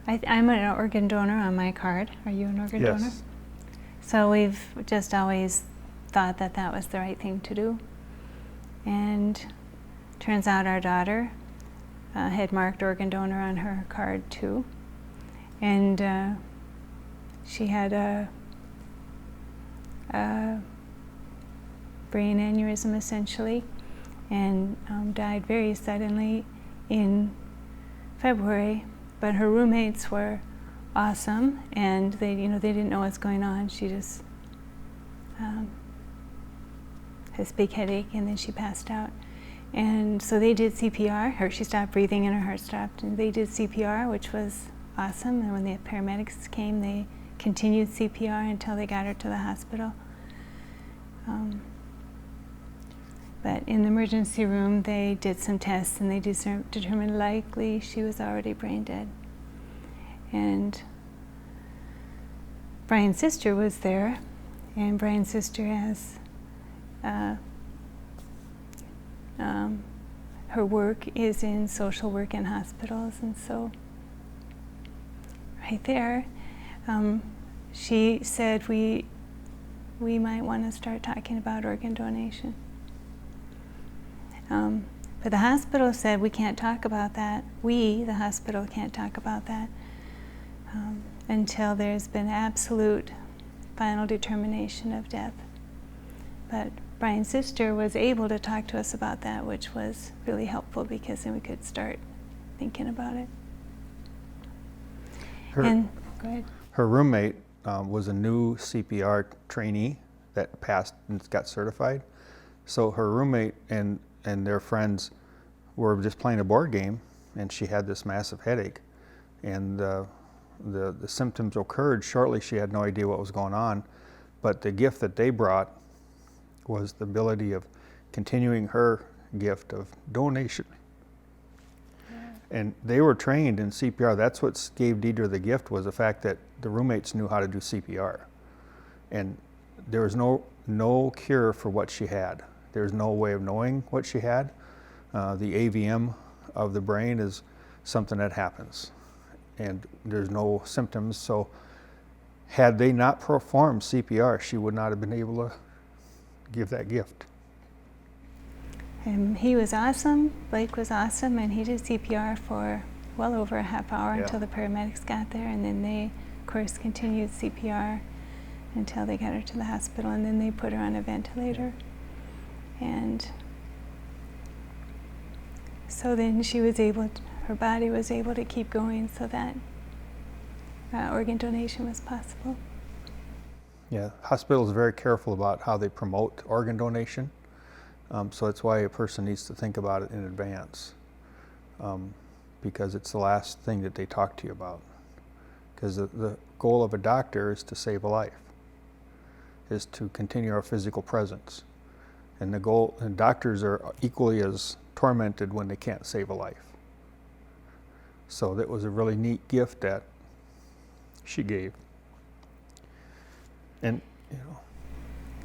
I'm an organ donor on my card. Are you an organ donor? Yes. So we've just always thought that that was the right thing to do. And turns out our daughter had marked organ donor on her card too. And she had a brain aneurysm essentially, and died very suddenly in February. But her roommates were awesome, and they didn't know what's going on. She just has a big headache, and then she passed out. And so they did CPR. She stopped breathing, and her heart stopped. And they did CPR, which was awesome. And when the paramedics came, they continued CPR until they got her to the hospital. But in the emergency room, they did some tests, and they determined likely she was already brain dead. And Brian's sister was there, and Brian's sister has her work is in social work in hospitals, and so right there, she said we might want to start talking about organ donation. But the hospital said we can't talk about that. We, the hospital, can't talk about that until there's been absolute final determination of death. But Brian's sister was able to talk to us about that, which was really helpful because then we could start thinking about it. Go ahead. Her roommate was a new CPR trainee that passed and got certified. So her roommate and their friends were just playing a board game, and she had this massive headache. And the symptoms occurred shortly. She had no idea what was going on. But the gift that they brought was the ability of continuing her gift of donation. Yeah. And they were trained in CPR. That's what gave Deidre the gift, was the fact that the roommates knew how to do CPR. And there was no cure for what she had. There's no way of knowing what she had. The AVM of the brain is something that happens, and there's no symptoms. So had they not performed CPR, she would not have been able to give that gift. And he was awesome. Blake was awesome, and he did CPR for well over a half hour until the paramedics got there, and then they, of course, continued CPR until they got her to the hospital, and then they put her on a ventilator. And so then her body was able to keep going, so that organ donation was possible. Yeah, hospitals are very careful about how they promote organ donation. So that's why a person needs to think about it in advance, because it's the last thing that they talk to you about. Because the goal of a doctor is to save a life, is to continue our physical presence. And and doctors are equally as tormented when they can't save a life. So that was a really neat gift that she gave. And,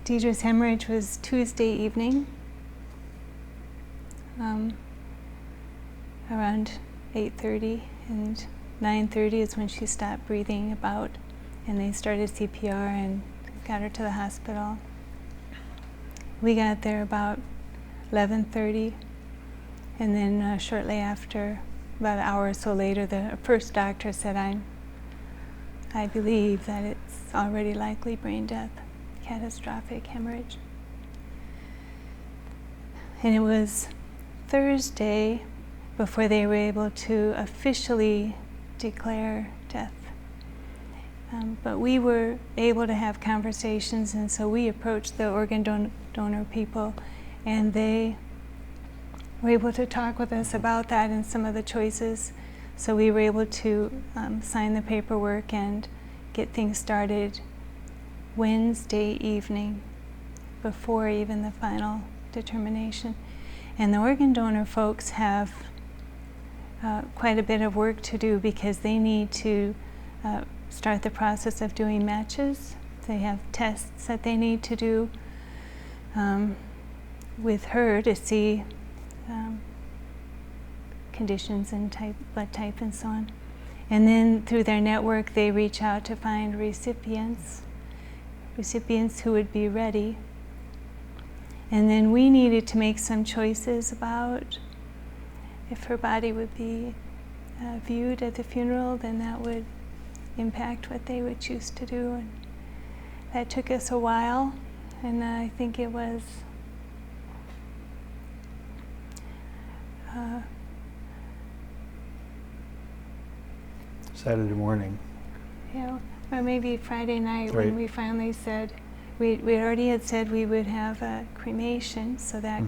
Deidre's hemorrhage was Tuesday evening, around 8:30, and 9:30 is when she stopped breathing about, and they started CPR and got her to the hospital. We got there about 11:30, and then shortly after, about an hour or so later, the first doctor said, I believe that it's already likely brain death, catastrophic hemorrhage. And it was Thursday before they were able to officially declare death. But we were able to have conversations, and so we approached the organ donor people, and they were able to talk with us about that and some of the choices. So we were able to sign the paperwork and get things started Wednesday evening, before even the final determination. And the organ donor folks have quite a bit of work to do, because they need to start the process of doing matches. They have tests that they need to do with her to see conditions and blood type and so on. And then through their network, they reach out to find recipients who would be ready. And then we needed to make some choices about if her body would be viewed at the funeral, then that would impact what they would choose to do. And that took us a while, and I think it was Saturday morning. Or maybe Friday night Right. when we finally said, we already had said we would have a cremation, so that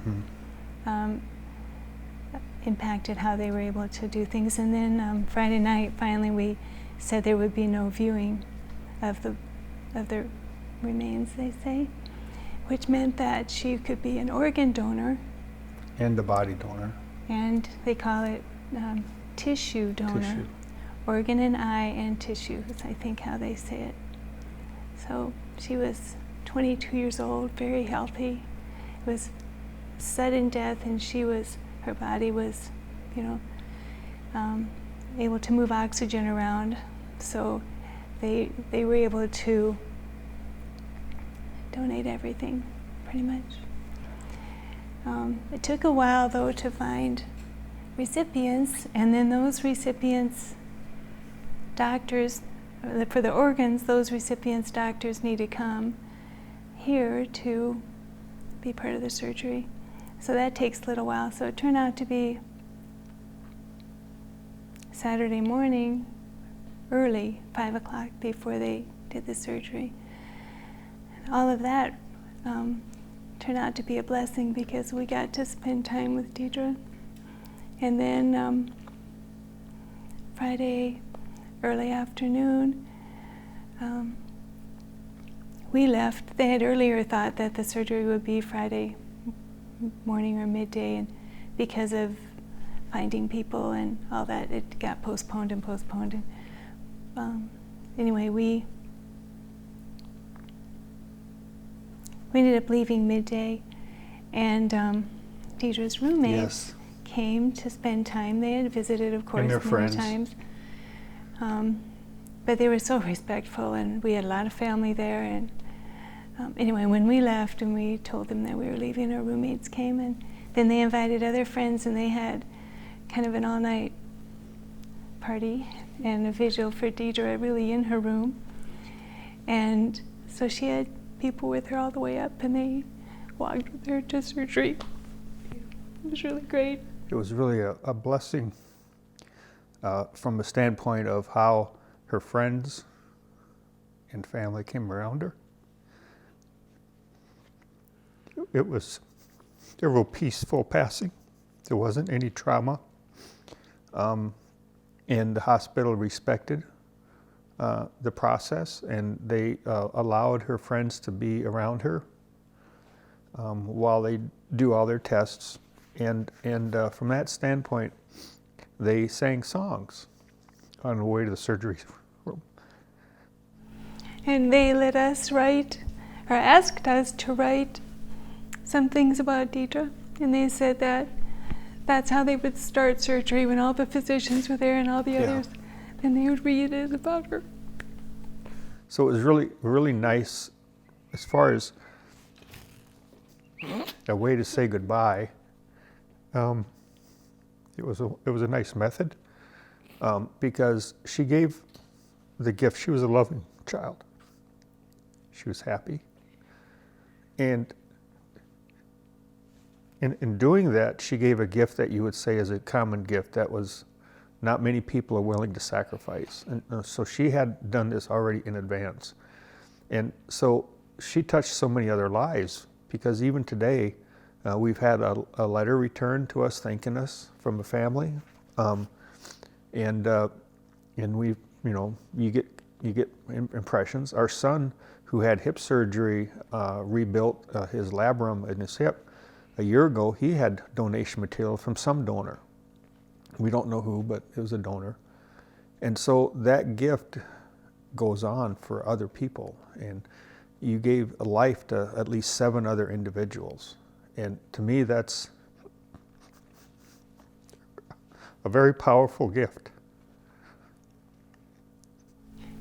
impacted how they were able to do things. And then Friday night, finally, we said there would be no viewing of the remains, they say, which meant that she could be an organ donor. And a body donor. And they call it tissue donor. Tissue. Organ and eye and tissue is, I think, how they say it. So she was 22 years old, very healthy. It was sudden death, and her body was, able to move oxygen around. So they were able to donate everything, pretty much. It took a while, though, to find recipients, and then those recipients, doctors, for the organs, those recipients, doctors need to come here to be part of the surgery. So that takes a little while. So it turned out to be Saturday morning, early, 5 o'clock, before they did the surgery. And all of that turned out to be a blessing because we got to spend time with Deidre. And then Friday, early afternoon, we left. They had earlier thought that the surgery would be Friday morning or midday, and because of finding people and all that, it got postponed. And anyway, we ended up leaving midday, and Deidre's roommates came to spend time. They had visited, of course, and their many friends. times. But they were so respectful, and we had a lot of family there. And anyway, when we left and we told them that we were leaving, our roommates came, and then they invited other friends, and they had kind of an all-night party and a vigil for Deidre, really in her room. And so she had people with her all the way up, and they walked with her to surgery. It was really great. It was really a blessing from the standpoint of how her friends and family came around her. It was a real peaceful passing. There wasn't any trauma. And the hospital respected the process, and they allowed her friends to be around her while they do all their tests. And from that standpoint, they sang songs on the way to the surgery room. And they let us write, or asked us to write some things about Deidre. And they said that that's how they would start surgery when all the physicians were there and all the others. Then they would read it about her. So it was really, really nice as far as a way to say goodbye. It was a nice method because she gave the gift. She was a loving child. She was happy. And in doing that, she gave a gift that you would say is a common gift that was not many people are willing to sacrifice. And so she had done this already in advance. And so she touched so many other lives, because even today, we've had a letter returned to us thanking us from a family. And we, you get impressions. Our son, who had hip surgery, rebuilt his labrum in his hip a year ago, he had donation material from some donor. We don't know who, but it was a donor. And so that gift goes on for other people. And you gave a life to at least 7 other individuals. And to me, that's a very powerful gift.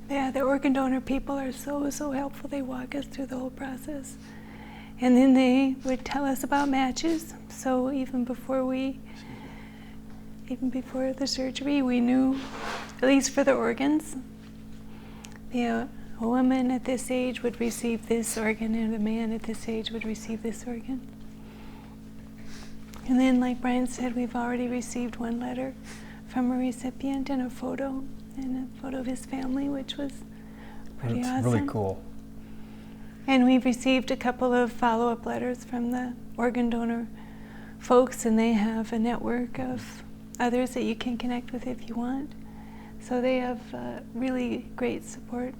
Yeah, the organ donor people are so helpful. They walk us through the whole process. And then they would tell us about matches. So even before the surgery, we knew, at least for the organs, a woman at this age would receive this organ and a man at this age would receive this organ. And then, like Brian said, we've already received one letter from a recipient and a photo of his family, which was pretty awesome. Really cool. And we've received a couple of follow-up letters from the organ donor folks, and they have a network of others that you can connect with if you want. So they have really great support.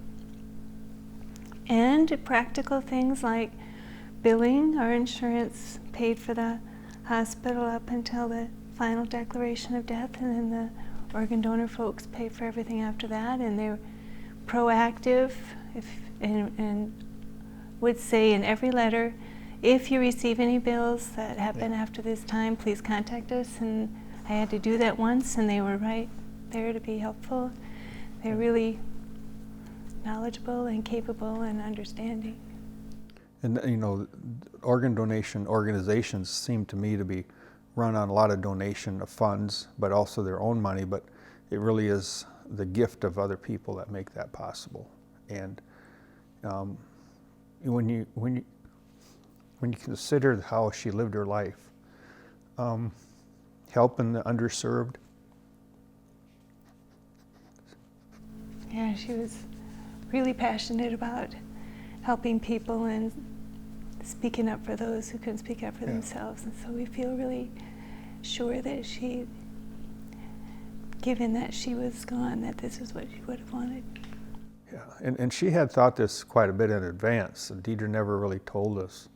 And practical things like billing. Our insurance paid for the hospital up until the final declaration of death, and then the organ donor folks pay for everything after that, and they're proactive and would say in every letter, if you receive any bills that happen after this time, please contact us. And I had to do that once, and they were right there to be helpful. They're really knowledgeable and capable and understanding. And you know, organ donation organizations seem to me to be run on a lot of donation of funds, but also their own money, but it really is the gift of other people that make that possible. And when you consider how she lived her life, helping the underserved. Yeah, she was really passionate about helping people and speaking up for those who couldn't speak up for themselves. And so we feel really sure that she, given that she was gone, that this is what she would have wanted. Yeah, and she had thought this quite a bit in advance. Deidre never really told us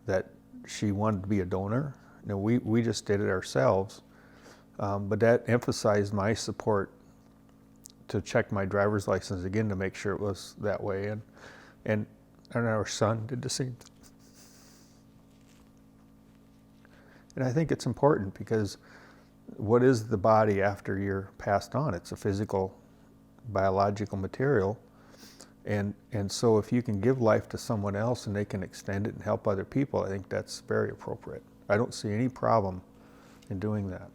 that she wanted to be a donor. You know, we just did it ourselves, but that emphasized my support to check my driver's license again to make sure it was that way, and our son did the same thing. And I think it's important because what is the body after you're passed on? It's a physical, biological material, and so if you can give life to someone else and they can extend it and help other people, I think that's very appropriate. I don't see any problem in doing that.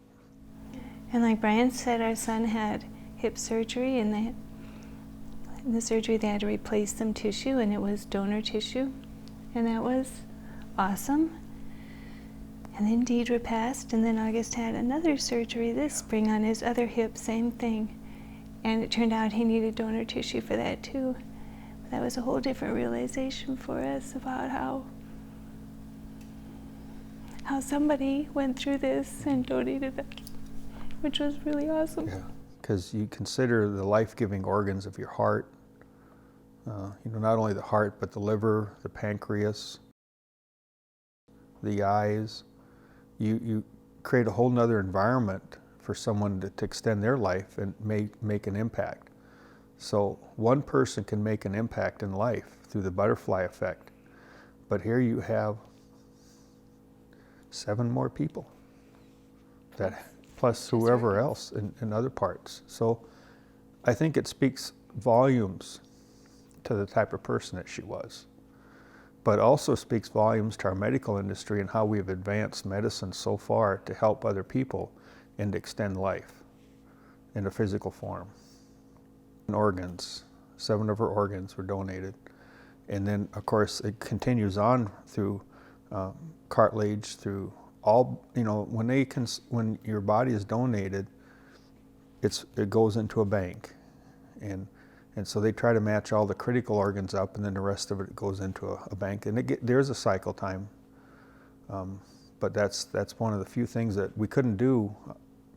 And like Brian said, our son had hip surgery, and in the surgery they had to replace some tissue, and it was donor tissue, and that was awesome. And then Deidre passed, and then August had another surgery this spring on his other hip, same thing. And it turned out he needed donor tissue for that too. But that was a whole different realization for us about how somebody went through this and donated it, which was really awesome. Yeah, because you consider the life-giving organs of your heart, not only the heart, but the liver, the pancreas, the eyes. You create a whole nother environment for someone to extend their life and make an impact. So one person can make an impact in life through the butterfly effect, but here you have 7 more people, plus whoever else in other parts. So I think it speaks volumes to the type of person that she was, but also speaks volumes to our medical industry and how we've advanced medicine so far to help other people and to extend life in a physical form. And organs, 7 of her organs were donated. And then, of course, it continues on through cartilage, through all, when your body is donated, it goes into a bank. And so they try to match all the critical organs up, and then the rest of it goes into a bank. And there's a cycle time, but that's one of the few things that we couldn't do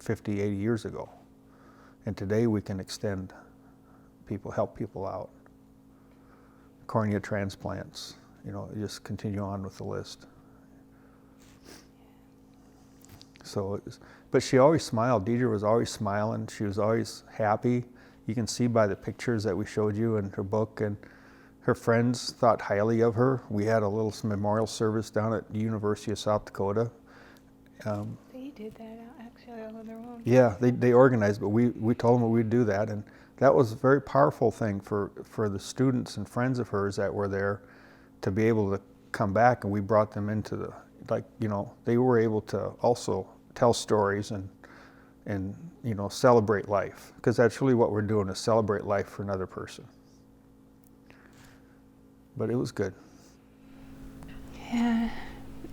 50, 80 years ago. And today we can extend help people out. Cornea transplants, just continue on with the list. So, but she always smiled. Deidre was always smiling. She was always happy. You can see by the pictures that we showed you in her book, and her friends thought highly of her. We had a little memorial service down at the University of South Dakota. They did that actually all on their own. Yeah, they organized, but we told them we'd do that, and that was a very powerful thing for the students and friends of hers that were there to be able to come back, and we brought them into the, like, you know, they were able to also tell stories and you know, celebrate life, because that's really what we're doing, is celebrate life for another person. But it was good. Yeah,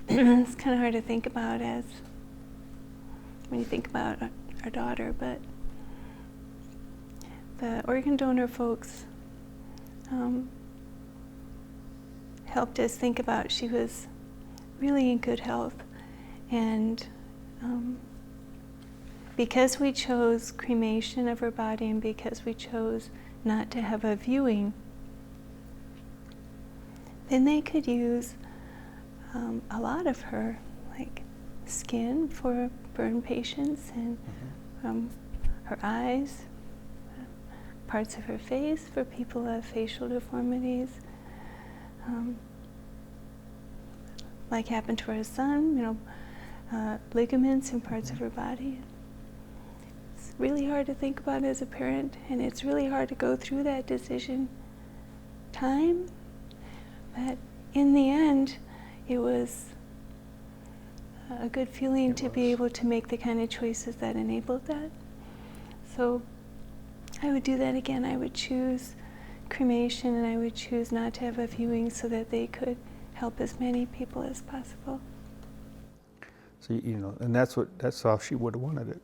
it's kind of hard to think about as when you think about our daughter, but the organ donor folks helped us think about, she was really in good health, and because we chose cremation of her body and because we chose not to have a viewing, then they could use a lot of her, like skin for burn patients, and her eyes, parts of her face for people who have facial deformities, like happened to her son, you know, ligaments in parts of her body. It's really hard to think about as a parent, and it's really hard to go through that decision time, but in the end, it was a good feeling to be able to make the kind of choices that enabled that. So I would do that again. I would choose cremation, and I would choose not to have a viewing so that they could help as many people as possible. So, you know, and that's how she would have wanted it.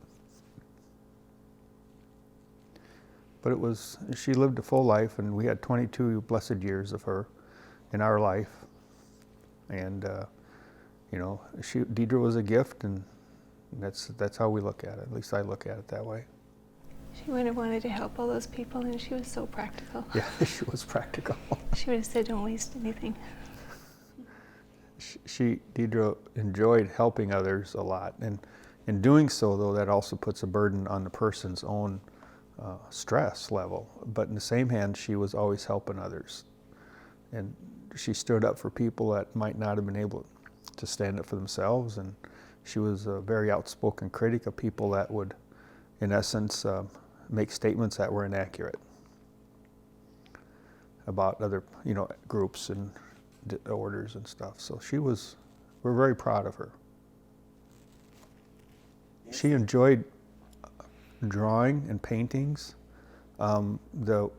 But it was, she lived a full life, and we had 22 blessed years of her in our life. And you know, Deidre was a gift, and that's how we look at it. At least I look at it that way. She would have wanted to help all those people, and she was so practical. Yeah, she was practical. She would have said, "Don't waste anything." Deidre enjoyed helping others a lot, and in doing so, though, that also puts a burden on the person's own stress level. But in the same hand, she was always helping others, and she stood up for people that might not have been able to stand up for themselves. And she was a very outspoken critic of people that would, in essence, make statements that were inaccurate about other, you know, groups and orders and stuff. So we're very proud of her. She enjoyed drawing and paintings. The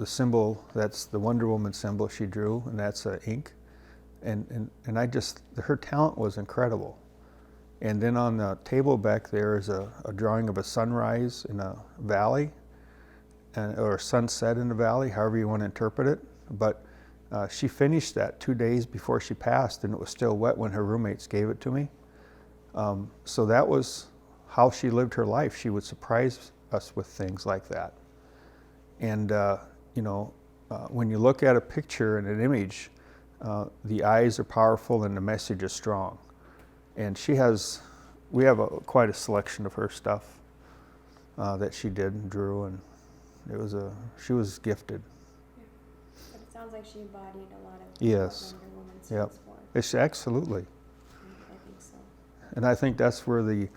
symbol, that's the Wonder Woman symbol she drew, and that's ink. And her talent was incredible. And then on the table back there is a drawing of a sunrise in a valley, or a sunset in a valley, however you want to interpret it. But she finished that 2 days before she passed, and it was still wet when her roommates gave it to me. So that was how she lived her life. She would surprise us with things like that. And you know, when you look at a picture and an image, the eyes are powerful and the message is strong. And we have quite a selection of her stuff that she did and drew, and she was gifted. Yeah. But it sounds like she embodied a lot of yes. what Wonder Woman Yep. stands for. It's absolutely. I think so. And I think that's where the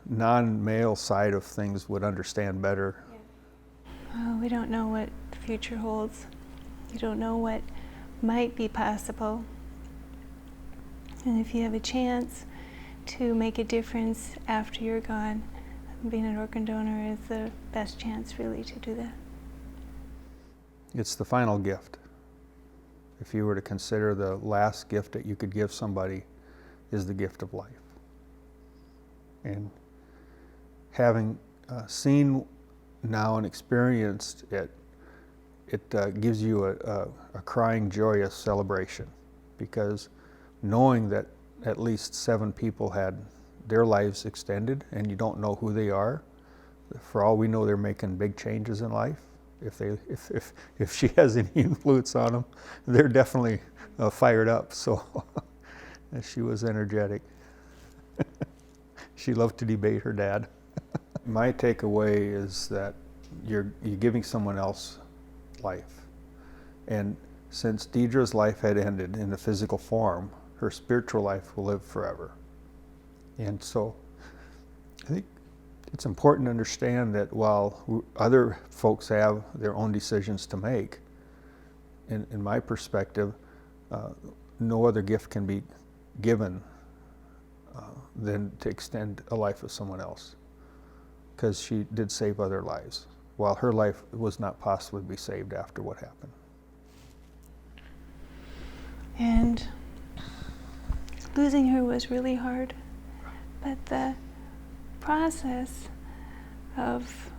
non-male side of things would understand better. Oh, we don't know what the future holds. We don't know what might be possible. And if you have a chance to make a difference after you're gone, being an organ donor is the best chance, really, to do that. It's the final gift. If you were to consider the last gift that you could give somebody, is the gift of life. And having seen now and experienced it, it gives you a crying, joyous celebration, because knowing that at least 7 people had their lives extended, and you don't know who they are. For all we know, they're making big changes in life. If she has any influence on them, they're definitely fired up. So she was energetic. She loved to debate her dad. My takeaway is that you're giving someone else life. And since Deidre's life had ended in the physical form, her spiritual life will live forever. And so I think it's important to understand that while other folks have their own decisions to make, in my perspective, no other gift can be given than to extend a life of someone else, because she did save other lives, while her life was not possible to be saved after what happened. And losing her was really hard, but the process of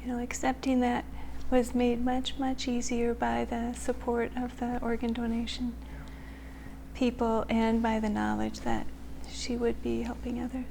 accepting that was made much, much easier by the support of the organ donation people and by the knowledge that she would be helping others.